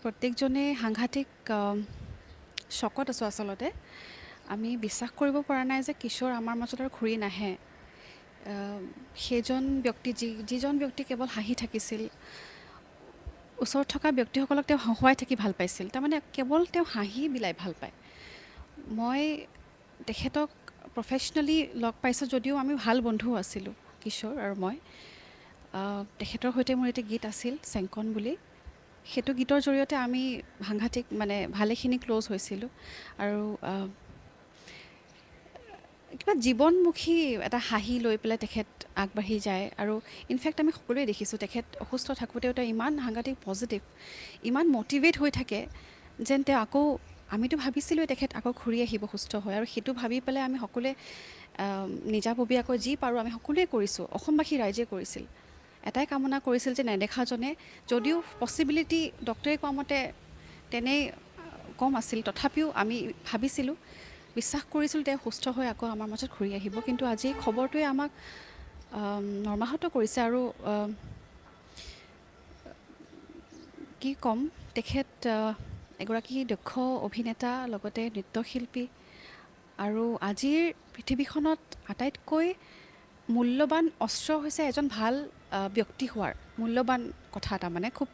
প্ৰত্যেকজনে সাংঘাতিক চকত আছোঁ আচলতে। আমি বিশ্বাস কৰিব পৰা নাই যে কিশোৰ আমাৰ মাজত আৰু ঘূৰি নাহে। সেইজন ব্যক্তি যিজন ব্যক্তি কেৱল হাঁহি থাকিছিল, ওচৰত থকা ব্যক্তিসকলক তেওঁ হহুৱাই থাকি ভাল পাইছিল। তাৰমানে কেৱল তেওঁ হাঁহি বিলাই ভাল পায়। মই তেখেতক প্ৰফেচনেলি লগ পাইছোঁ যদিও আমি ভাল বন্ধুও আছিলোঁ, কিশোৰ আৰু মই। তেখেতৰ সৈতে মোৰ এটা গীত আছিল চেংকন বুলি। সেইটো গীতৰ জৰিয়তে আমি সাংঘাতিক ভালেখিনি ক্ল'জ হৈছিলোঁ। আৰু কিবা জীৱনমুখী এটা হাঁহি লৈ পেলাই তেখেত আগবাঢ়ি যায়। আৰু ইনফেক্ট আমি সকলোৱে দেখিছোঁ তেখেত অসুস্থ থাকোঁতেও তেওঁ ইমান সাংঘাতিক পজিটিভ, ইমান মটিভেট হৈ থাকে যেন তেওঁ আমিতো ভাবিছিলোঁ তেখেত আকৌ ঘূৰি আহিব সুস্থ হয়। আৰু সেইটো ভাবি পেলাই আমি সকলোৱে নিজাববীয়াকৈ যি পাৰোঁ আমি সকলোৱে কৰিছোঁ, অসমবাসী ৰাইজে কৰিছিল। এটাই কামনা কৰিছিল যে নেদেখাজনে, যদিও পচিবিলিটি ডক্টৰে কোৱা মতে তেনেই কম আছিল, তথাপিও আমি ভাবিছিলোঁ, বিশ্বাস কৰিছিলোঁ তেওঁ সুস্থ হৈ আকৌ আমাৰ মাজত ঘূৰি আহিব। কিন্তু আজি খবৰটোৱে আমাক মৰ্মাহত কৰিছে। আৰু কি ক'ম, তেখেত এগৰাকী দক্ষ অভিনেতা, লগতে নৃত্যশিল্পী। আৰু আজিৰ পৃথিৱীখনত আটাইতকৈ মূল্যৱান অস্ত্ৰ হৈছে এজন ভাল ব্যক্তি হোৱাৰ মূল্যৱান কথা এটা, খুব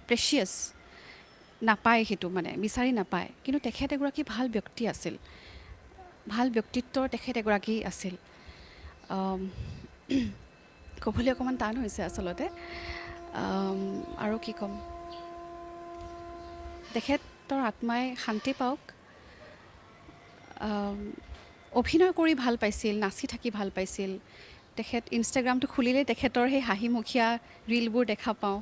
প্ৰেচিয়াছ। নাপায় সেইটো, বিচাৰি নাপায়। কিন্তু তেখেত এগৰাকী ভাল ব্যক্তি আছিল, ভাল ব্যক্তিত্বৰ তেখেত এগৰাকী আছিল। ক'বলৈ অকণমান টান হৈছে আচলতে। আৰু কি ক'ম, তেখেতৰ আত্মাই শান্তি পাওক। অভিনয় কৰি ভাল পাইছিল, নাচি থাকি ভাল পাইছিল। তেখেত ইনষ্টাগ্ৰামটো খুলিলেই তেখেতৰ সেই হাঁহিমুখীয়া ৰীলবোৰ দেখা পাওঁ।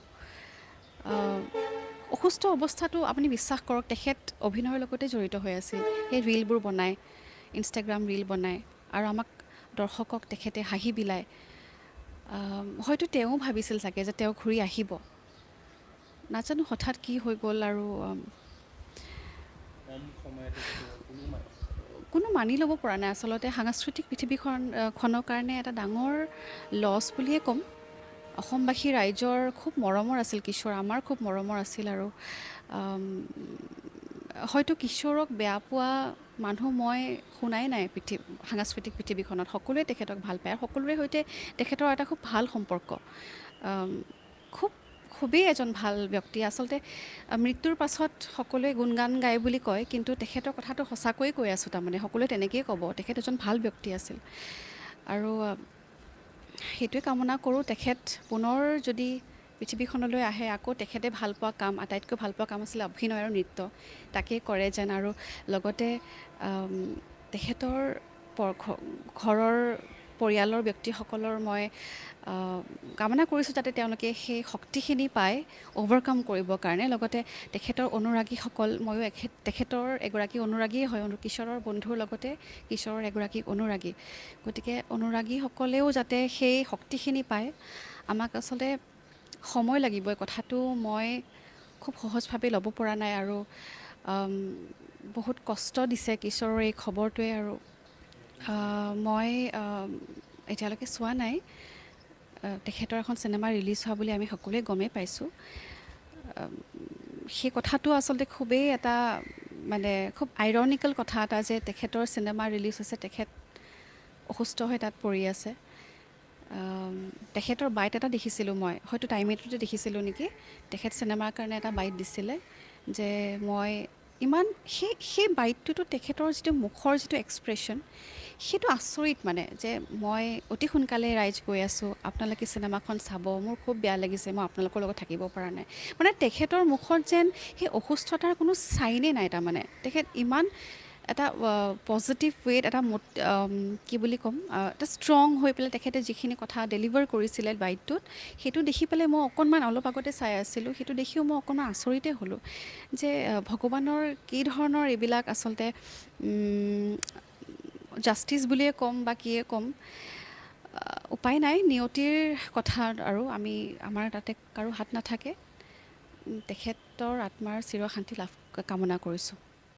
অসুস্থ অৱস্থাটো আপুনি বিশ্বাস কৰক, তেখেত অভিনয়ৰ লগতে জড়িত হৈ আছিল। সেই ৰীলবোৰ বনায়, ইনষ্টাগ্ৰাম ৰীল বনায় আৰু আমাক দৰ্শকক তেখেতে হাঁহি বিলায়। হয়তো তেওঁ ভাবিছিল চাগে যে তেওঁ ঘূৰি আহিব, নাজানো হঠাৎ কি হৈ গ'ল। আৰু কোনো মানি ল'ব পৰা নাই আচলতে। সাংস্কৃতিক পৃথিৱীখনৰ কাৰণে এটা ডাঙৰ লছ বুলিয়ে ক'ম। অসমবাসী ৰাইজৰ খুব মৰমৰ আছিল কিশোৰ, আমাৰ খুব মৰমৰ আছিল। আৰু হয়তো কিশোৰক বেয়া পোৱা মানুহ মই শুনাই নাই সাংস্কৃতিক পৃথিৱীখনত। সকলোৱে তেখেতক ভাল পায় আৰু সকলোৰে সৈতে তেখেতৰ এটা খুব ভাল সম্পৰ্ক। খুবেই এজন ভাল ব্যক্তি আচলতে। মৃত্যুৰ পাছত সকলোৱে গুণগান গায় বুলি কয়, কিন্তু তেখেতৰ কথাটো সঁচাকৈয়ে কৈ আছোঁ। সকলোৱে তেনেকৈয়ে ক'ব, তেখেত এজন ভাল ব্যক্তি আছিল। আৰু সেইটোৱে কামনা কৰোঁ, তেখেত পুনৰ যদি পৃথিৱীখনলৈ আহে, আকৌ তেখেতে ভাল পোৱা কাম, আটাইতকৈ ভাল পোৱা কাম আছিলে অভিনয় আৰু নৃত্য, তাকেই কৰে যেন। আৰু লগতে তেখেতৰ ঘৰৰ পৰিয়ালৰ ব্যক্তিসকলৰ মই কামনা কৰিছোঁ যাতে তেওঁলোকে সেই শক্তিখিনি পায় অভাৰকাম কৰিবৰ কাৰণে। লগতে তেখেতৰ অনুৰাগীসকল, ময়ো তেখেতৰ এগৰাকী অনুৰাগীয়ে হয়, কিশোৰৰ বন্ধুৰ লগতে কিশোৰৰ এগৰাকী অনুৰাগী। গতিকে অনুৰাগীসকলেও যাতে সেই শক্তিখিনি পায়। আমাক আচলতে সময় লাগিব, এই কথাটো মই খুব সহজভাৱে ল'ব পৰা নাই। আৰু বহুত কষ্ট দিছে কিশোৰৰ এই খবৰটোৱে। আৰু মই এতিয়ালৈকে চোৱা নাই, তেখেতৰ এখন চিনেমা ৰিলিজ হোৱা বুলি আমি সকলোৱে গমেই পাইছোঁ। সেই কথাটো আচলতে খুবেই এটা খুব আইৰনিকেল কথা এটা যে তেখেতৰ চিনেমা ৰিলিজ হৈছে, তেখেত অসুস্থ হৈ তাত পৰি আছে। তেখেতৰ বাইট এটা দেখিছিলোঁ মই, হয়তো টাইমেটোতে দেখিছিলোঁ নেকি। তেখেত চিনেমাৰ কাৰণে এটা বাইট দিছিলে যে মই ইমান সেই বাইটটোতো তেখেতৰ যিটো মুখৰ যিটো এক্সপ্ৰেশ্যন, সেইটো আচৰিত। যে মই অতি সোনকালে ৰাইজ গৈ আছোঁ, আপোনালোকে চিনেমাখন চাব, মোৰ খুব বেয়া লাগিছে, মই আপোনালোকৰ লগত থাকিব পৰা নাই। তেখেতৰ মুখত যেন সেই অসুস্থতাৰ কোনো চাইনে নাই। তেখেত ইমান এটা পজিটিভ ৱেত, এটা কি বুলি ক'ম, এটা ষ্ট্ৰং হৈ পেলাই তেখেতে যিখিনি কথা ডেলিভাৰ কৰিছিলে বাইটটোত, সেইটো দেখি পেলাই মই অলপ আগতে চাই আছিলোঁ। সেইটো দেখিও মই অকণমান আচৰিতে হ'লোঁ যে ভগৱানৰ কি ধৰণৰ এইবিলাক আচলতে জাষ্টিছ বুলিয়ে ক'ম বা কিয়ে ক'ম, উপায় নাই, নিয়তিৰ কথা। আৰু আমাৰ তাতে কাৰো হাত নাথাকে। তেখেতৰ আত্মাৰ চিৰশান্তি লাভ কামনা কৰিছোঁ।